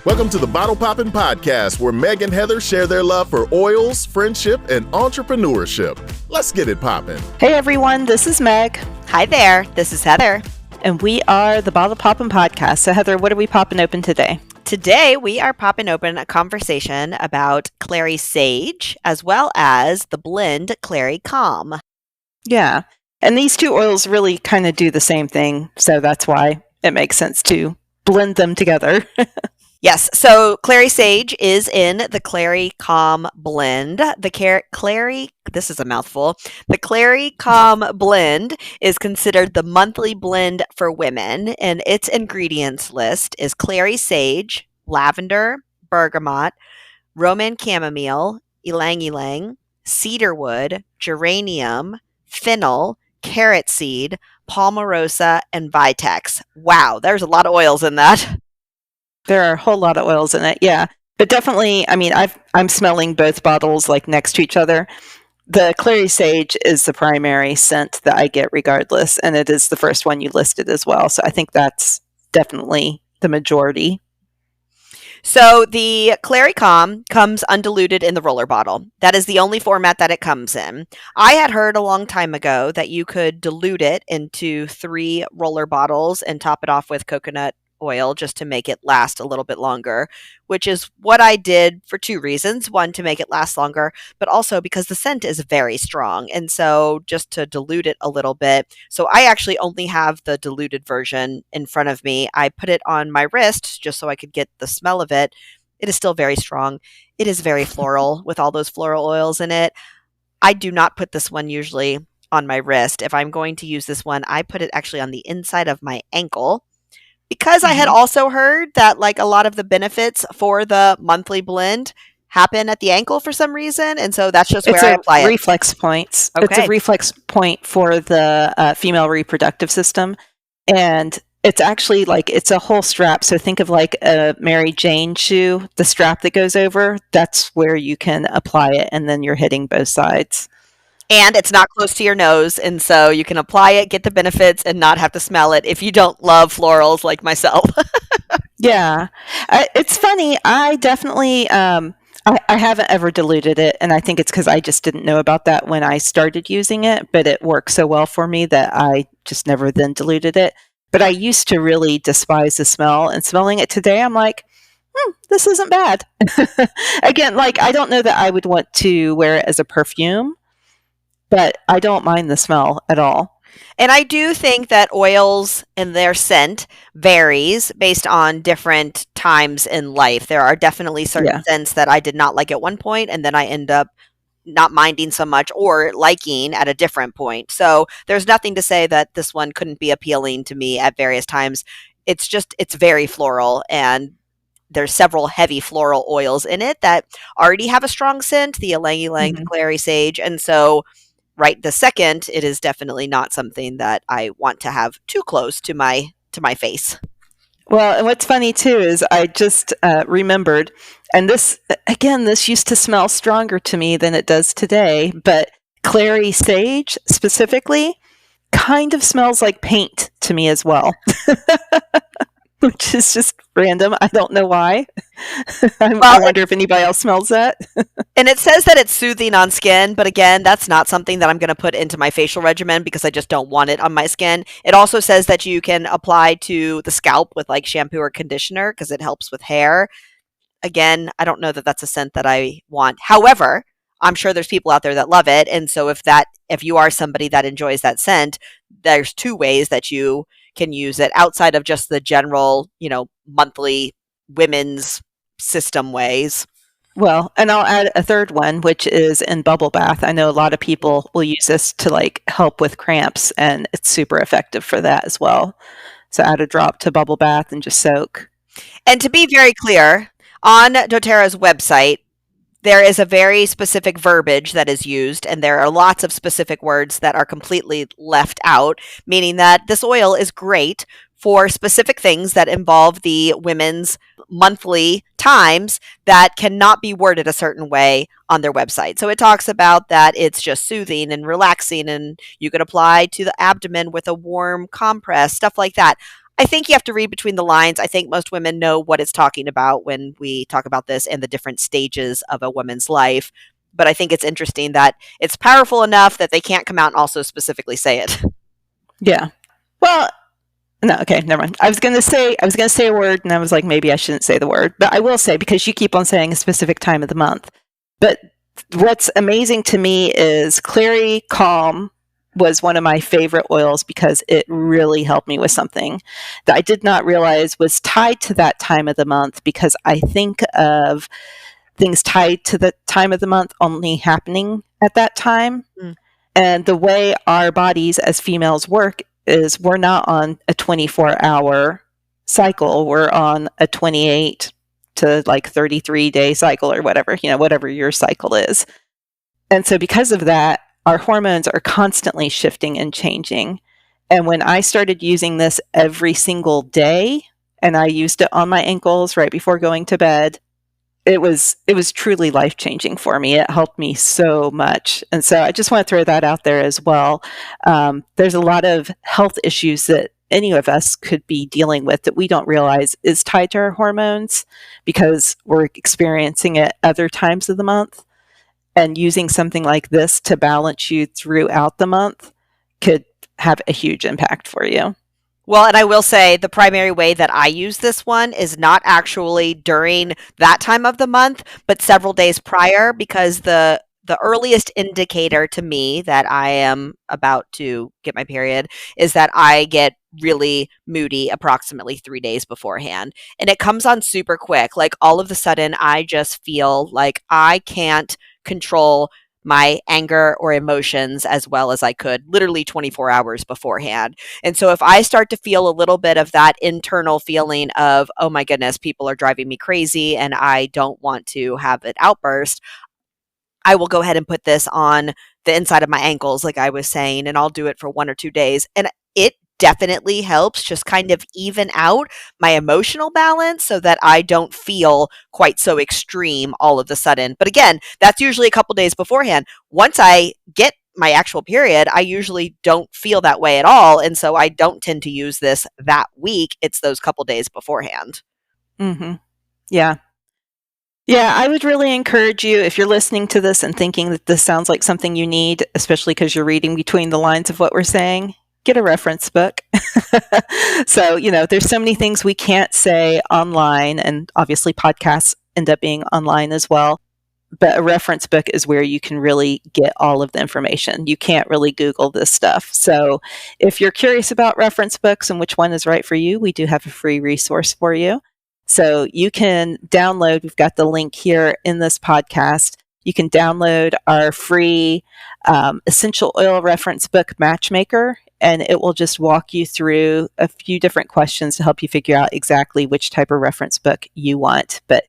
Welcome to the Bottle Poppin' Podcast, where Meg and Heather share their love for oils, friendship, and entrepreneurship. Let's get it poppin'. Hey everyone, this is Meg. Hi there, this is Heather. And we are the Bottle Poppin' Podcast. So Heather, what are we popping open today? Today we are popping open a conversation about Clary Sage as well as the blend Clary Calm. Yeah, and these two oils really kind of do the same thing, so that's why it makes sense to blend them together. Yes, so Clary Sage is in the Clary Calm blend. This is a mouthful. The Clary Calm blend is considered the monthly blend for women, and its ingredients list is Clary Sage, Lavender, Bergamot, Roman Chamomile, Ylang, Cedarwood, Geranium, Fennel, Carrot Seed, Palmarosa, and Vitex. Wow, there's a lot of oils in that. There are a whole lot of oils in it, yeah. But definitely, I mean, I'm smelling both bottles like next to each other. The Clary Sage is the primary scent that I get regardless, and it is the first one you listed as well. So I think that's definitely the majority. So the Clary Calm comes undiluted in the roller bottle. That is the only format that it comes in. I had heard a long time ago that you could dilute it into 3 roller bottles and top it off with coconut oil just to make it last a little bit longer, which is what I did for 2 reasons. One, to make it last longer, but also because the scent is very strong. And so just to dilute it a little bit. So I actually only have the diluted version in front of me. I put it on my wrist just so I could get the smell of it. It is still very strong. It is very floral with all those floral oils in it. I do not put this one usually on my wrist. If I'm going to use this one, I put it actually on the inside of my ankle. Because I had also heard that like a lot of the benefits for the monthly blend happen at the ankle for some reason. And so that's just where I apply it. Reflex points. Okay. It's a reflex point for the female reproductive system. And it's actually like, it's a whole strap. So think of like a Mary Jane shoe, the strap that goes over, that's where you can apply it. And then you're hitting both sides. And it's not close to your nose, and so you can apply it, get the benefits, and not have to smell it if you don't love florals like myself. Yeah. It's funny. I definitely, I haven't ever diluted it, and I think it's because I just didn't know about that when I started using it, but it worked so well for me that I just never then diluted it. But I used to really despise the smell, and smelling it today, I'm like, this isn't bad. Again, like, I don't know that I would want to wear it as a perfume, but I don't mind the smell at all. And I do think that oils and their scent varies based on different times in life. There are definitely certain scents that I did not like at one point, and then I end up not minding so much or liking at a different point. So there's nothing to say that this one couldn't be appealing to me at various times. It's very floral, and there's several heavy floral oils in it that already have a strong scent, the Ylang, the Clary Sage, and so right this second, it is definitely not something that I want to have too close to my face. Well, and what's funny too is I just remembered, and this used to smell stronger to me than it does today, but Clary Sage specifically kind of smells like paint to me as well. Which is just random. I don't know why. I wonder if anybody else smells that. And it says that it's soothing on skin, but again, that's not something that I'm going to put into my facial regimen because I just don't want it on my skin. It also says that you can apply to the scalp with like shampoo or conditioner because it helps with hair. Again, I don't know that that's a scent that I want. However, I'm sure there's people out there that love it. And so if you are somebody that enjoys that scent, there's 2 ways that you can use it outside of just the general, monthly women's system ways. Well, and I'll add a third one, which is in bubble bath. I know a lot of people will use this to like help with cramps, and it's super effective for that as well. So add a drop to bubble bath and just soak. And to be very clear, on doTERRA's website, there is a very specific verbiage that is used, and there are lots of specific words that are completely left out, meaning that this oil is great for specific things that involve the women's monthly times that cannot be worded a certain way on their website. So it talks about that it's just soothing and relaxing, and you can apply to the abdomen with a warm compress, stuff like that. I think you have to read between the lines. I think most women know what it's talking about when we talk about this and the different stages of a woman's life. But I think it's interesting that it's powerful enough that they can't come out and also specifically say it. Yeah. Well, no, okay, never mind. I was gonna say a word, and I was like, maybe I shouldn't say the word, but I will say, because you keep on saying a specific time of the month. But what's amazing to me is Clary Calm was one of my favorite oils because it really helped me with something that I did not realize was tied to that time of the month, because I think of things tied to the time of the month only happening at that time. Mm. And the way our bodies as females work is we're not on a 24-hour cycle. We're on a 28 to like 33-day cycle or whatever, whatever your cycle is. And so because of that, our hormones are constantly shifting and changing. And when I started using this every single day, and I used it on my ankles right before going to bed, it was truly life-changing for me. It helped me so much. And so I just want to throw that out there as well. There's a lot of health issues that any of us could be dealing with that we don't realize is tied to our hormones, because we're experiencing it other times of the month. And using something like this to balance you throughout the month could have a huge impact for you. Well, and I will say the primary way that I use this one is not actually during that time of the month, but several days prior, because the earliest indicator to me that I am about to get my period is that I get really moody approximately 3 days beforehand. And it comes on super quick. Like all of a sudden, I just feel like I can't control my anger or emotions as well as I could literally 24 hours beforehand. And so if I start to feel a little bit of that internal feeling of, oh my goodness, people are driving me crazy and I don't want to have an outburst, I will go ahead and put this on the inside of my ankles, like I was saying, and I'll do it for 1 or 2 days. And it definitely helps just kind of even out my emotional balance so that I don't feel quite so extreme all of a sudden. But again, that's usually a couple days beforehand. Once I get my actual period, I usually don't feel that way at all. And so I don't tend to use this that week. It's those couple days beforehand. Mm-hmm. Yeah. Yeah, I would really encourage you, if you're listening to this and thinking that this sounds like something you need, especially because you're reading between the lines of what we're saying, get a reference book. So, there's so many things we can't say online, and obviously podcasts end up being online as well. But a reference book is where you can really get all of the information. You can't really Google this stuff. So if you're curious about reference books and which one is right for you, we do have a free resource for you. So you can download, we've got the link here in this podcast. You can download our free essential oil reference book matchmaker, and it will just walk you through a few different questions to help you figure out exactly which type of reference book you want. But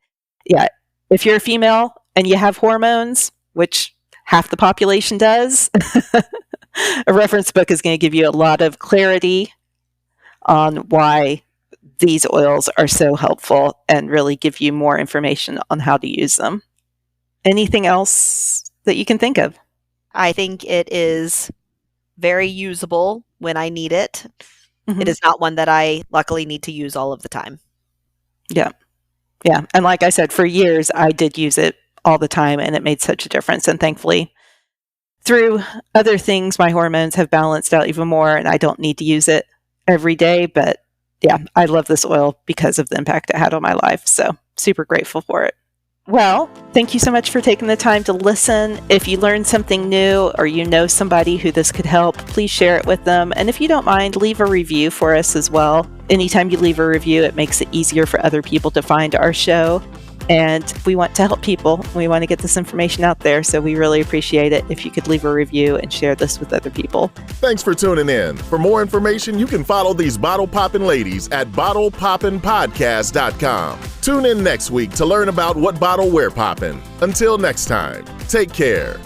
yeah, if you're a female and you have hormones, which half the population does, a reference book is going to give you a lot of clarity on why these oils are so helpful and really give you more information on how to use them. Anything else that you can think of? I think it is very usable when I need it. Mm-hmm. It is not one that I luckily need to use all of the time. Yeah. Yeah. And like I said, for years, I did use it all the time, and it made such a difference. And thankfully, through other things, my hormones have balanced out even more, and I don't need to use it every day. But yeah, I love this oil because of the impact it had on my life. So super grateful for it. Well, thank you so much for taking the time to listen. If you learned something new or you know somebody who this could help, please share it with them. And if you don't mind, leave a review for us as well. Anytime you leave a review, it makes it easier for other people to find our show. And we want to help people. We want to get this information out there. So we really appreciate it if you could leave a review and share this with other people. Thanks for tuning in. For more information, you can follow these bottle poppin' ladies at bottlepoppinpodcast.com. Tune in next week to learn about what bottle we're poppin'. Until next time, take care.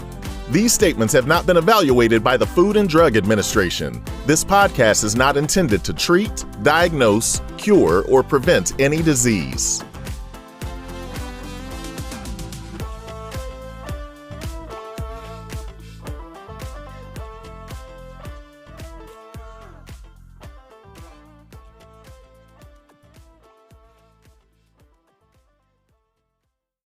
These statements have not been evaluated by the Food and Drug Administration. This podcast is not intended to treat, diagnose, cure, or prevent any disease.